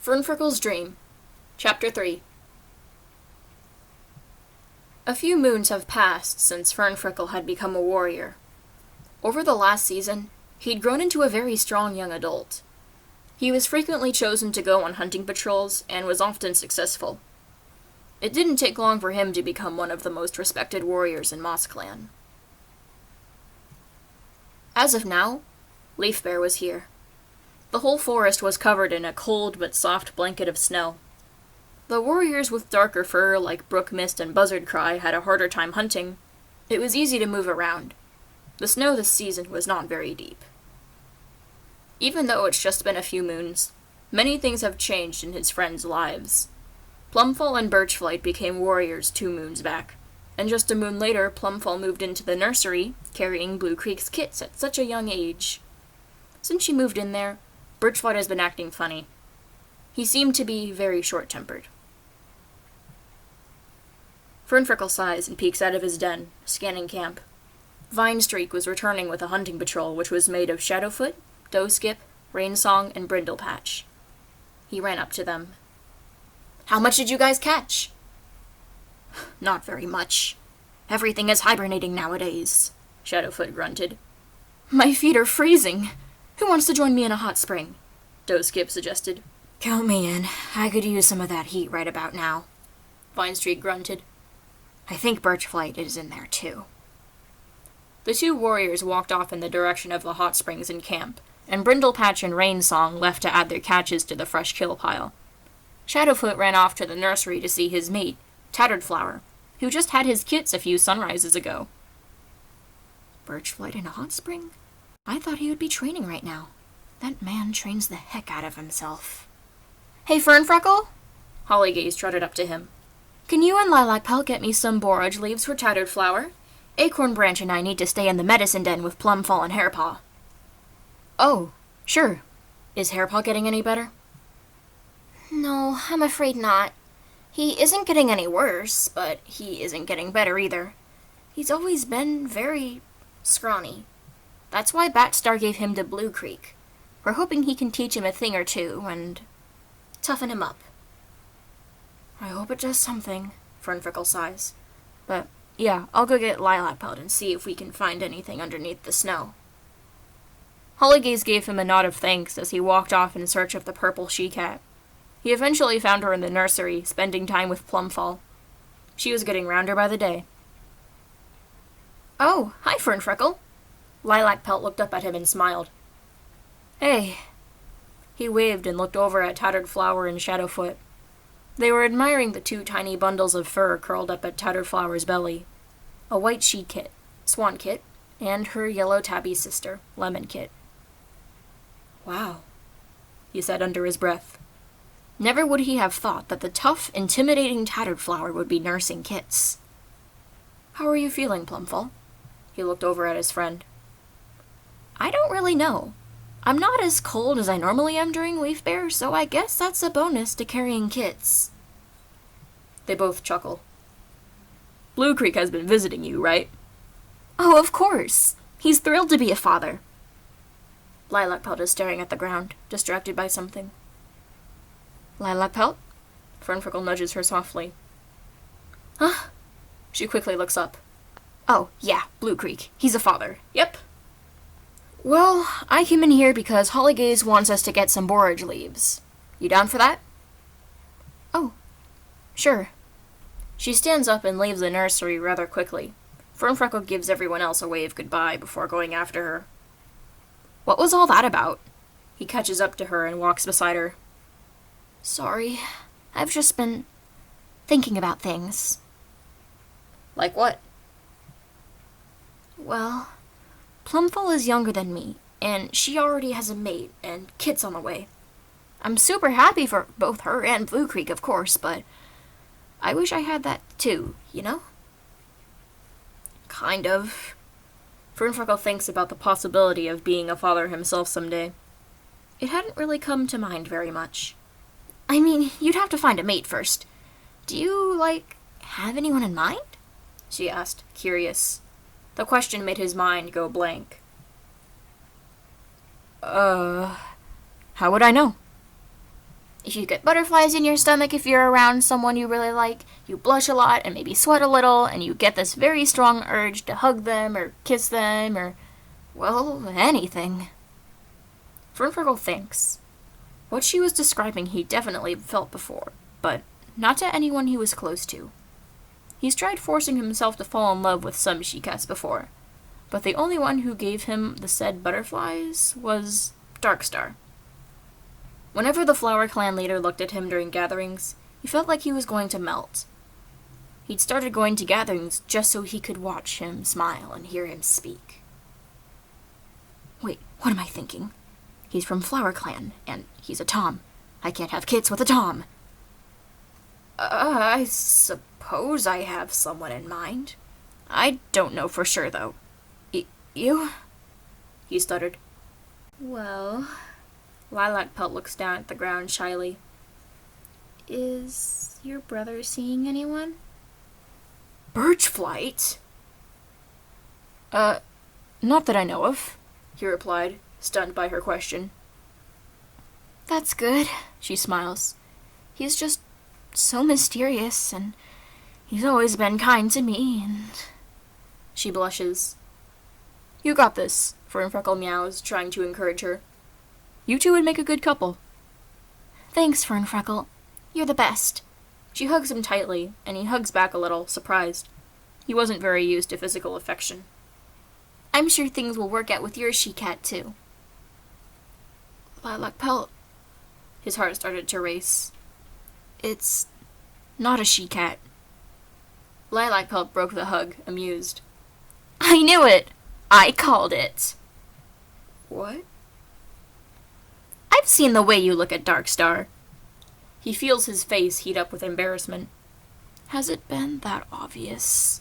Fernfreckle's Dream, Chapter 3. A few moons have passed since Fernfreckle had become a warrior. Over the last season, he'd grown into a very strong young adult. He was frequently chosen to go on hunting patrols and was often successful. It didn't take long for him to become one of the most respected warriors in Moss Clan. As of now, Leaf Bear was here. The whole forest was covered in a cold but soft blanket of snow. The warriors with darker fur like Brook Mist and Buzzard Cry had a harder time hunting. It was easy to move around. The snow this season was not very deep. Even though it's just been a few moons, many things have changed in his friends' lives. Plumfall and Birchflight became warriors 2 moons back, and just a moon later Plumfall moved into the nursery, carrying Blue Creek's kits at such a young age. Since she moved in there, Birchflight has been acting funny. He seemed to be very short-tempered. Fernfreckle sighs and peeks out of his den, scanning camp. Vinestreak was returning with a hunting patrol which was made of Shadowfoot, Doughskip, Rainsong, and Brindlepatch. He ran up to them. "How much did you guys catch?" "Not very much. Everything is hibernating nowadays," Shadowfoot grunted. "My feet are freezing. Who wants to join me in a hot spring?" Doughskip suggested. "Count me in. I could use some of that heat right about now," Vinestreak grunted. "I think Birchflight is in there too." The 2 warriors walked off in the direction of the hot springs in camp, and Brindlepatch and Rainsong left to add their catches to the fresh kill pile. Shadowfoot ran off to the nursery to see his mate, Tattered Flower, who just had his kits a few sunrises ago. Birchflight in a hot spring? I thought he would be training right now. That man trains the heck out of himself. "Hey, Fernfreckle!" Hollygaze trotted up to him. "Can you and Lilac Pelt get me some borage leaves for Tattered Flower? Acorn Branch and I need to stay in the medicine den with Plumfall and Hairpaw." "Oh, sure. Is Hairpaw getting any better?" "No, I'm afraid not. He isn't getting any worse, but he isn't getting better either. He's always been very scrawny. That's why Batstar gave him to Blue Creek. We're hoping he can teach him a thing or two and toughen him up." "I hope it does something," Fernfreckle sighs. "But yeah, I'll go get Lilac Pelt and see if we can find anything underneath the snow." Hollygaze gave him a nod of thanks as he walked off in search of the purple she-cat. He eventually found her in the nursery, spending time with Plumfall. She was getting rounder by the day. "Oh, hi, Fernfreckle." Lilac Pelt looked up at him and smiled. "Hey." He waved and looked over at Tattered Flower and Shadowfoot. They were admiring the 2 tiny bundles of fur curled up at Tattered Flower's belly. A white she-kit, Swan Kit, and her yellow tabby sister, Lemon Kit. "Wow," he said under his breath. Never would he have thought that the tough, intimidating Tattered Flower would be nursing kits. "How are you feeling, Plumfall?" He looked over at his friend. "I don't really know. I'm not as cold as I normally am during Leaf Bear, so I guess that's a bonus to carrying kits." They both chuckle. "Blue Creek has been visiting you, right?" "Oh, of course. He's thrilled to be a father." Lilac Pelt is staring at the ground, distracted by something. "Lilac Pelt?" Fernfreckle nudges her softly. "Huh?" She quickly looks up. "Oh, yeah, Blue Creek. He's a father. Yep." "Well, I came in here because Hollygaze wants us to get some borage leaves. You down for that?" "Oh, sure." She stands up and leaves the nursery rather quickly. Fernfreckle gives everyone else a wave goodbye before going after her. "What was all that about?" He catches up to her and walks beside her. "Sorry, I've just been thinking about things." "Like what?" "Well, Plumfall is younger than me, and she already has a mate and kits on the way. I'm super happy for both her and Blue Creek, of course, but I wish I had that too, you know?" "Kind of." Fernfreckle thinks about the possibility of being a father himself someday. It hadn't really come to mind very much. "I mean, you'd have to find a mate first. Do you, have anyone in mind?" she asked, curious. The question made his mind go blank. How would I know? If you get butterflies in your stomach if you're around someone you really like, you blush a lot and maybe sweat a little, and you get this very strong urge to hug them or kiss them or, well, anything. Fernfreckle thinks. What she was describing he definitely felt before, but not to anyone he was close to. He's tried forcing himself to fall in love with some she-cats before, but the only one who gave him the said butterflies was Darkstar. Whenever the Flower Clan leader looked at him during gatherings, he felt like he was going to melt. He'd started going to gatherings just so he could watch him smile and hear him speak. Wait, what am I thinking? He's from Flower Clan, and he's a Tom. I can't have kids with a Tom. I suppose I have someone in mind. I don't know for sure, though. You? He stuttered. Well... Lilac Pelt looks down at the ground shyly. Is your brother seeing anyone? Birchflight? Not that I know of, he replied, stunned by her question. That's good, she smiles. He's just so mysterious, and he's always been kind to me, and... She blushes. You got this, Fernfreckle meows, trying to encourage her. You two would make a good couple. Thanks, Fernfreckle. You're the best. She hugs him tightly, and he hugs back a little, surprised. He wasn't very used to physical affection. I'm sure things will work out with your she-cat, too. Lilac Pelt. His heart started to race. It's not a she-cat. Lilac Pelt broke the hug, amused. I knew it! I called it! What? I've seen the way you look at Darkstar. He feels his face heat up with embarrassment. Has it been that obvious?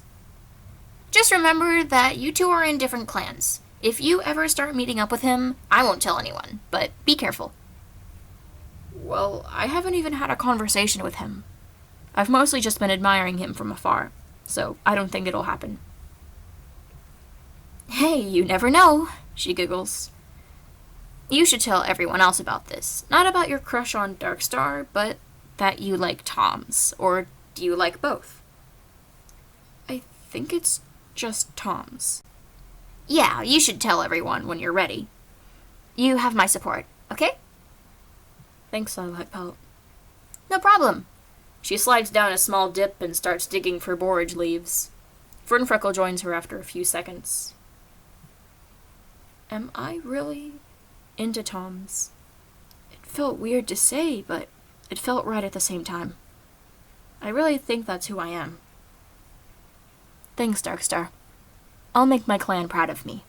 Just remember that you two are in different clans. If you ever start meeting up with him, I won't tell anyone, but be careful. Well, I haven't even had a conversation with him. I've mostly just been admiring him from afar, so I don't think it'll happen. Hey, you never know, she giggles. You should tell everyone else about this. Not about your crush on Darkstar, but that you like Toms. Or do you like both? I think it's just Toms. Yeah, you should tell everyone when you're ready. You have my support, okay? Thanks, Lilac Pelt. No problem. She slides down a small dip and starts digging for borage leaves. Fernfreckle joins her after a few seconds. Am I really into Toms? It felt weird to say, but it felt right at the same time. I really think that's who I am. Thanks, Darkstar. I'll make my clan proud of me.